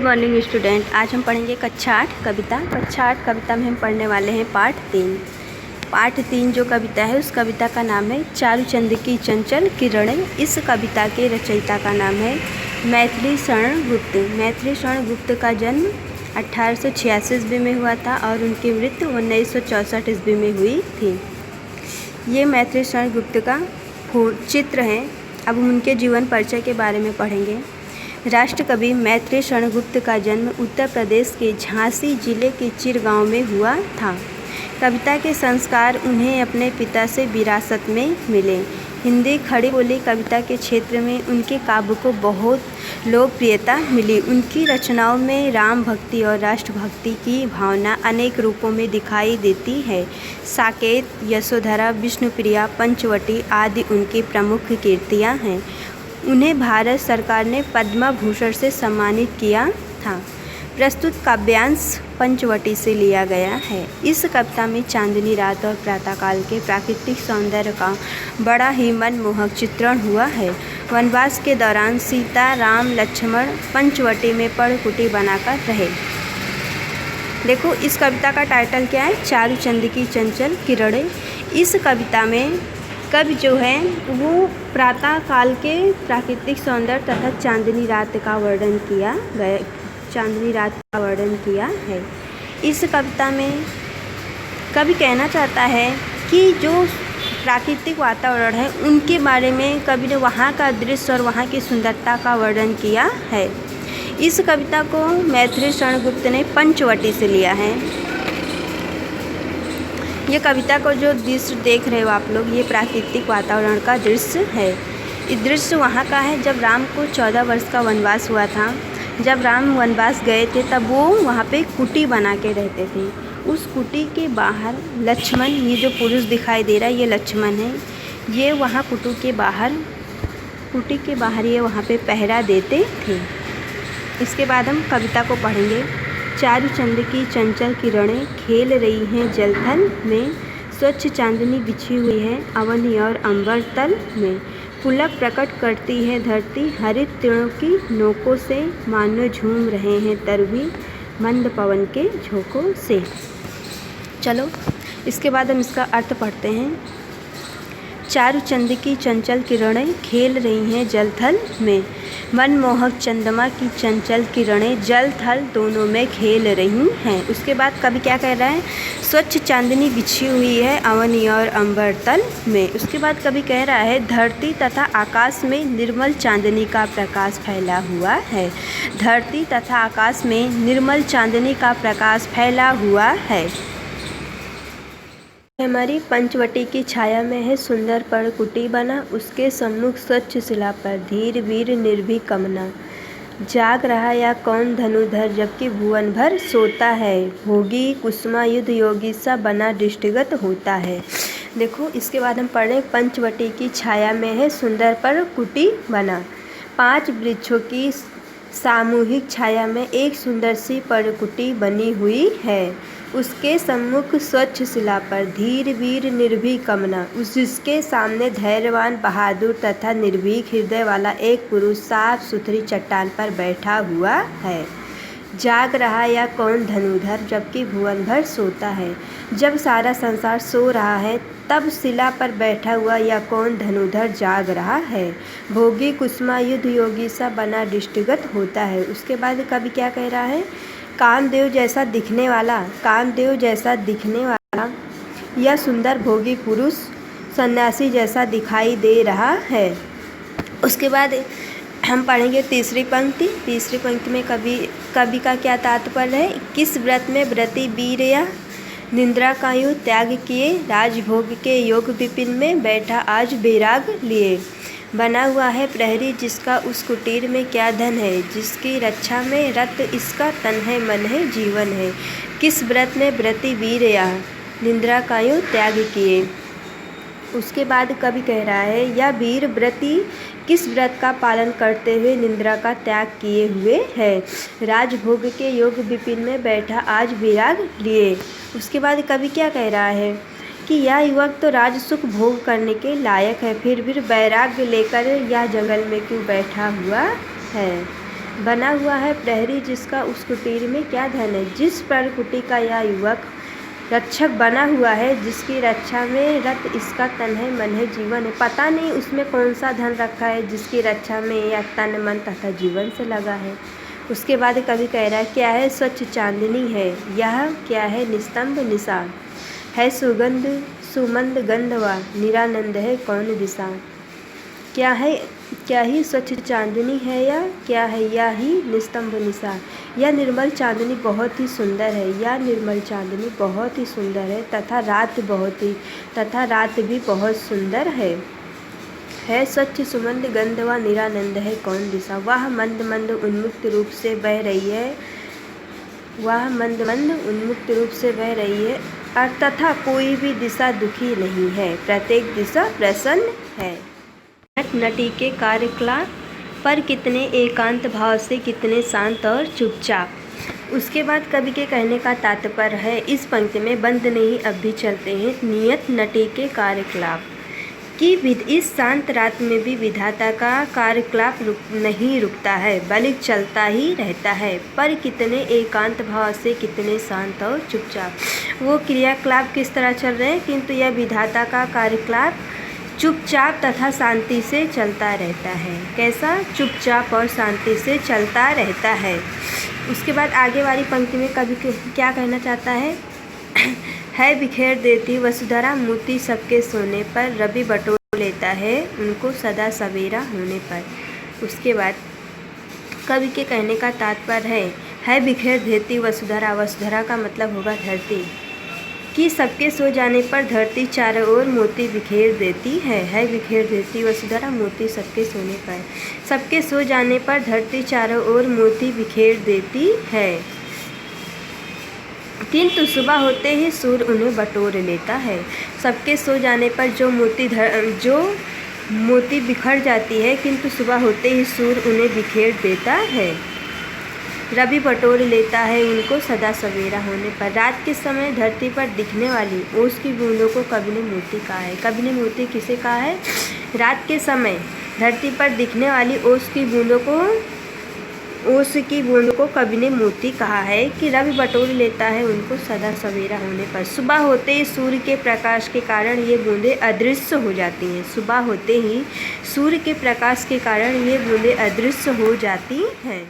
Morning student. आज हम पढ़ेंगे कक्षा 8 कविता। कक्षा 8 कविता में हम पढ़ने वाले हैं पाठ 3। पाठ 3 जो कविता है उस कविता का नाम है चारुचंद की चंचल किरणें। इस कविता के रचयिता का नाम है मैथिली शरण गुप्त। मैथिली शरण गुप्त का जन्म 1886 ईस्वी में हुआ था और उनकी मृत्यु 1964 ईस्वी में हुई थी। ये मैथिली शरण गुप्त का चित्र है। अब हम उनके जीवन परिचय के बारे में पढ़ेंगे। राष्ट्रकवि मैथिली शरण गुप्त का जन्म उत्तर प्रदेश के झांसी जिले के चिरगांव में हुआ था। कविता के संस्कार उन्हें अपने पिता से विरासत में मिले। हिंदी खड़ी बोली कविता के क्षेत्र में उनके काव्य को बहुत लोकप्रियता मिली। उनकी रचनाओं में राम भक्ति और राष्ट्रभक्ति की भावना अनेक रूपों में दिखाई देती है। साकेत, यशोधरा, विष्णुप्रिया, पंचवटी आदि उनकी प्रमुख कीर्तियाँ हैं। उन्हें भारत सरकार ने पद्म भूषण से सम्मानित किया था। प्रस्तुत काव्यांश पंचवटी से लिया गया है। इस कविता में चांदनी रात और प्रातःकाल के प्राकृतिक सौंदर्य का बड़ा ही मनमोहक चित्रण हुआ है। वनवास के दौरान सीता, राम, लक्ष्मण पंचवटी में पर्णकुटी बनाकर रहे। देखो इस कविता का टाइटल क्या है, चारुचंद की चंचल किरणें। इस कविता में कवि जो है वो प्रातः काल के प्राकृतिक सौंदर्य तथा चांदनी रात का वर्णन किया है। इस कविता में कवि कहना चाहता है कि जो प्राकृतिक वातावरण है उनके बारे में कवि ने वहाँ का दृश्य और वहाँ की सुंदरता का वर्णन किया है। इस कविता को मैथिली शरण गुप्त ने पंचवटी से लिया है। ये कविता को जो दृश्य देख रहे हो आप लोग, ये प्राकृतिक वातावरण का दृश्य है। ये दृश्य वहाँ का है जब राम को 14 वर्ष का वनवास हुआ था। जब राम वनवास गए थे तब वो वहाँ पे कुटी बना के रहते थे। उस कुटी के बाहर लक्ष्मण, ये जो पुरुष दिखाई दे रहा है ये लक्ष्मण है। ये वहाँ कुटी के बाहर ये वहाँ पे पहरा देते थे। इसके बाद हम कविता को पढ़ेंगे। चारुचंद की चंचल किरणें खेल रही हैं जलथल में, स्वच्छ चांदनी बिछी हुई है अवनी और अंबर तल में। पुलक प्रकट करती है धरती हरित तीरों की नोकों से, मानो झूम रहे हैं तरवी मंद पवन के झोंकों से। चलो इसके बाद हम इसका अर्थ पढ़ते हैं। चारुचंद की चंचल किरणें खेल रही हैं जल थल में। मनमोहक चंद्रमा की चंचल किरणें जल थल दोनों में खेल रही हैं। उसके बाद कवि क्या कह रहा है, स्वच्छ चांदनी बिछी हुई है अवनी और अंबर तल में। उसके बाद कवि कह रहा है धरती तथा आकाश में निर्मल चांदनी का प्रकाश फैला हुआ है। धरती तथा आकाश में निर्मल चांदनी का प्रकाश फैला हुआ है। हमारी पंचवटी की छाया में है सुंदर पर्णकुटी बना, उसके सम्मुख स्वच्छ शिला पर धीर वीर निर्भीक कमना। जाग रहा या कौन धनुधर जबकि भुवन भर सोता है, भोगी कुसुमायुध योगी सा बना दृष्टिगत होता है। देखो इसके बाद हम पढ़ रहे हैं पंचवटी की छाया में है सुंदर पर्णकुटी बना। 5 वृक्षों की सामूहिक छाया में एक सुंदर सी पर्णकुटी बनी हुई है। उसके सम्मुख स्वच्छ शिला पर धीर वीर निर्भीक कमना, जिसके सामने धैर्यवान बहादुर तथा निर्भीक हृदय वाला एक पुरुष साफ सुथरी चट्टान पर बैठा हुआ है। जाग रहा या कौन धनुधर जबकि भुवन भर सोता है। जब सारा संसार सो रहा है तब शिला पर बैठा हुआ या कौन धनुधर जाग रहा है। भोगी कुसुमायुध योगी सा बना दृष्टिगत होता है। उसके बाद कवि क्या कह रहा है, कामदेव जैसा दिखने वाला यह सुंदर भोगी पुरुष सन्यासी जैसा दिखाई दे रहा है। उसके बाद हम पढ़ेंगे तीसरी पंक्ति। तीसरी पंक्ति में कवि का क्या तात्पर्य है, किस व्रत में व्रती वीर या निंद्रा का यूं त्याग किए, राजभोग के योग विपिन में बैठा आज बैराग लिए। बना हुआ है प्रहरी जिसका उस कुटीर में क्या धन है, जिसकी रक्षा में रत इसका तन है मन है जीवन है। किस व्रत में व्रती वीर या निंद्रा का यूं त्याग किए। उसके बाद कवि कह रहा है यह वीर व्रती किस व्रत का पालन करते हुए निंद्रा का त्याग किए हुए है, राजभोग के योग विपिन में बैठा आज विराग लिए। उसके बाद कवि क्या कह रहा है कि यह युवक तो राज सुख भोग करने के लायक है, फिर भी वैराग्य लेकर यह जंगल में क्यों बैठा हुआ है। बना हुआ है प्रहरी जिसका उस कुटीर में क्या धन है। जिस परकुटी का यह युवक रक्षक बना हुआ है, जिसकी रक्षा में रत इसका तन है मन है जीवन है। पता नहीं उसमें कौन सा धन रखा है जिसकी रक्षा में यह तन मन तथा जीवन से लगा है। उसके बाद कवि कह रहा है क्या है स्वच्छ चांदनी है, यह क्या है निस्तंभ निशा है, सुगंध सुमंद गंधवा निरानंद है कौन दिशा। क्या है, क्या ही स्वच्छ चांदनी है, या क्या है यह ही निस्तंभ निशा। यह निर्मल चांदनी बहुत ही सुंदर है, यह निर्मल चांदनी बहुत ही सुंदर है तथा रात भी बहुत सुंदर है स्वच्छ सुमंद गंधवा निरानंद है कौन दिशा। वह मंद मंद उन्मुक्त रूप से बह रही है, वह मंद मंद उन्मुक्त रूप से बह रही है और तथा कोई भी दिशा दुखी नहीं है, प्रत्येक दिशा प्रसन्न है। नट नटी के कार्यकलाप पर कितने एकांत भाव से, कितने शांत और चुपचाप। उसके बाद कवि के कहने का तात्पर्य है इस पंक्ति में बंद नहीं अब भी चलते हैं। नियत नटी के कार्यकलाप कि इस शांत रात में भी विधाता का कार्यकलाप नहीं रुकता है बल्कि चलता ही रहता है, पर कितने एकांत भाव से, कितने शांत और चुपचाप। वो क्रियाकलाप किस तरह चल रहे हैं, किंतु यह विधाता का कार्यकलाप चुपचाप तथा शांति से चलता रहता है। कैसा, चुपचाप और शांति से चलता रहता है। उसके बाद आगे वाली पंक्ति में कवि क्या कहना चाहता है बिखेर देती वसुधरा मोती सबके सोने पर, रवि बटोर लेता है उनको सदा सवेरा होने पर। उसके बाद कवि के कहने का तात्पर्य है बिखेर देती वसुधरा, वसुधरा का मतलब होगा धरती, कि सबके सो जाने पर धरती चारों ओर मोती बिखेर देती है बिखेर देती वसुधरा मोती सबके सोने पर। सबके सो जाने पर धरती चारों ओर मोती बिखेर देती है, किंतु सुबह होते ही सूर्य उन्हें बटोर लेता है। सबके सो जाने पर जो मोती बिखर जाती है, किंतु सुबह होते ही सूर्य उन्हें बिखेर देता है। रवि बटोर लेता है उनको सदा सवेरा होने पर। रात के समय धरती पर दिखने वाली ओस की बूंदों को कवि ने मोती कहा है। कवि ने मोती किसे कहा है, रात के समय धरती पर दिखने वाली ओस की बूंद को कवि ने मोती कहा है कि रवि बटोर लेता है उनको सदा सवेरा होने पर। सुबह होते ही सूर्य के प्रकाश के कारण ये बूंदें अदृश्य हो जाती हैं। सुबह होते ही सूर्य के प्रकाश के कारण ये बूंदें अदृश्य हो जाती हैं।